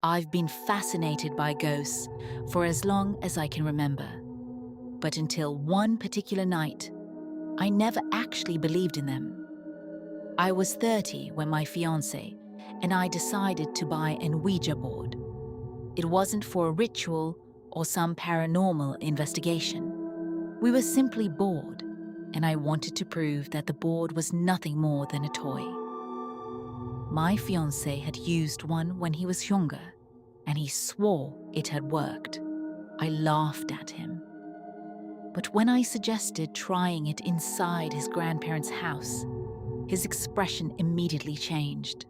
I've been fascinated by ghosts for as long as I can remember. But until one particular night, I never actually believed in them. I was 30 when my fiancé and I decided to buy an Ouija board. It wasn't for a ritual or some paranormal investigation. We were simply bored, and I wanted to prove that the board was nothing more than a toy. My fiancé had used one when he was younger, and he swore it had worked. I laughed at him. But when I suggested trying it inside his grandparents' house, his expression immediately changed.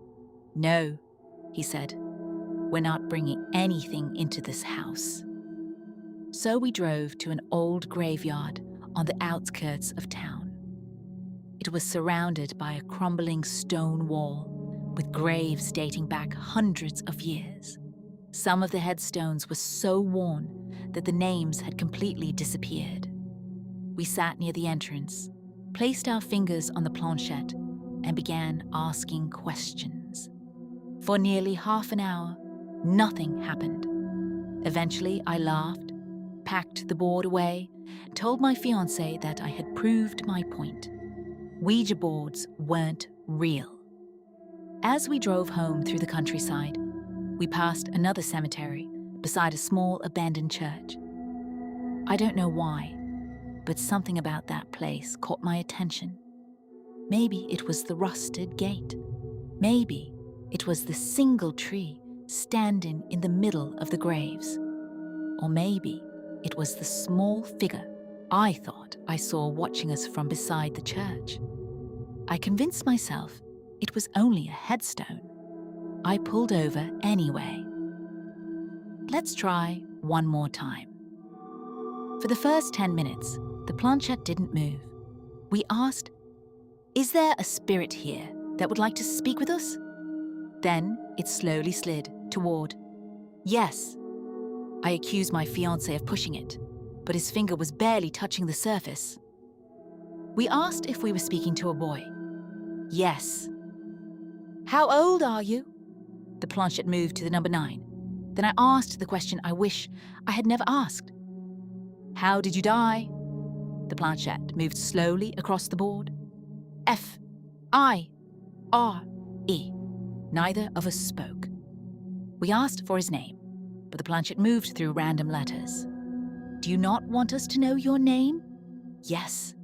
"No," he said, "we're not bringing anything into this house." So we drove to an old graveyard on the outskirts of town. It was surrounded by a crumbling stone wall with graves dating back hundreds of years. Some of the headstones were so worn that the names had completely disappeared. We sat near the entrance, placed our fingers on the planchette, and began asking questions. For nearly half an hour, nothing happened. Eventually, I laughed, packed the board away, and told my fiancé that I had proved my point. Ouija boards weren't real. As we drove home through the countryside, we passed another cemetery beside a small abandoned church. I don't know why, but something about that place caught my attention. Maybe it was the rusted gate. Maybe it was the single tree standing in the middle of the graves. Or maybe it was the small figure I thought I saw watching us from beside the church. I convinced myself it was only a headstone. I pulled over anyway. Let's try one more time. For the first 10 minutes, the planchette didn't move. We asked, "Is there a spirit here that would like to speak with us?" Then it slowly slid toward "Yes." I accused my fiancé of pushing it, but his finger was barely touching the surface. We asked if we were speaking to a boy. "Yes." "How old are you?" The planchette moved to the number 9. Then I asked the question I wish I had never asked. "How did you die?" The planchette moved slowly across the board. "F-I-R-E." Neither of us spoke. We asked for his name, but the planchette moved through random letters. "Do you not want us to know your name?" "Yes."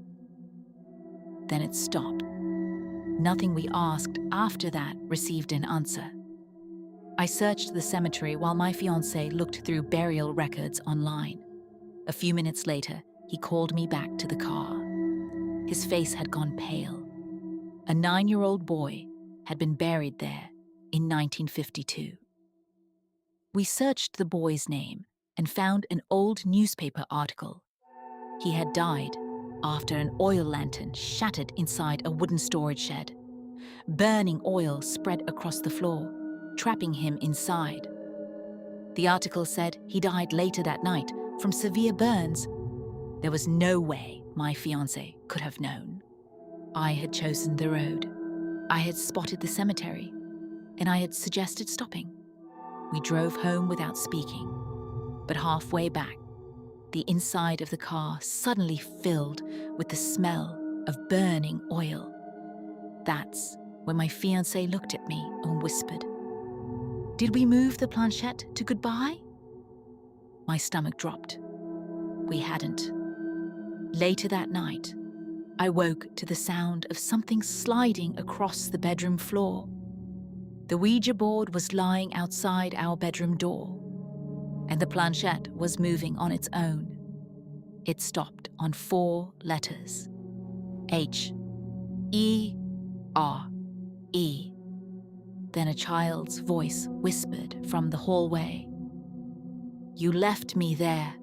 Then it stopped. Nothing we asked after that received an answer. I searched the cemetery while my fiancé looked through burial records online. A few minutes later, he called me back to the car. His face had gone pale. A 9-year-old boy had been buried there in 1952. We searched the boy's name and found an old newspaper article. He had died after an oil lantern shattered inside a wooden storage shed. Burning oil spread across the floor, trapping him inside. The article said he died later that night from severe burns. There was no way my fiancé could have known. I had chosen the road. I had spotted the cemetery, and I had suggested stopping. We drove home without speaking, but halfway back, the inside of the car suddenly filled with the smell of burning oil. That's when my fiancé looked at me and whispered, "Did we move the planchette to goodbye?" My stomach dropped. We hadn't. Later that night, I woke to the sound of something sliding across the bedroom floor. The Ouija board was lying outside our bedroom door, and the planchette was moving on its own. It stopped on 4 letters. H-E-R-E. Then a child's voice whispered from the hallway, "You left me there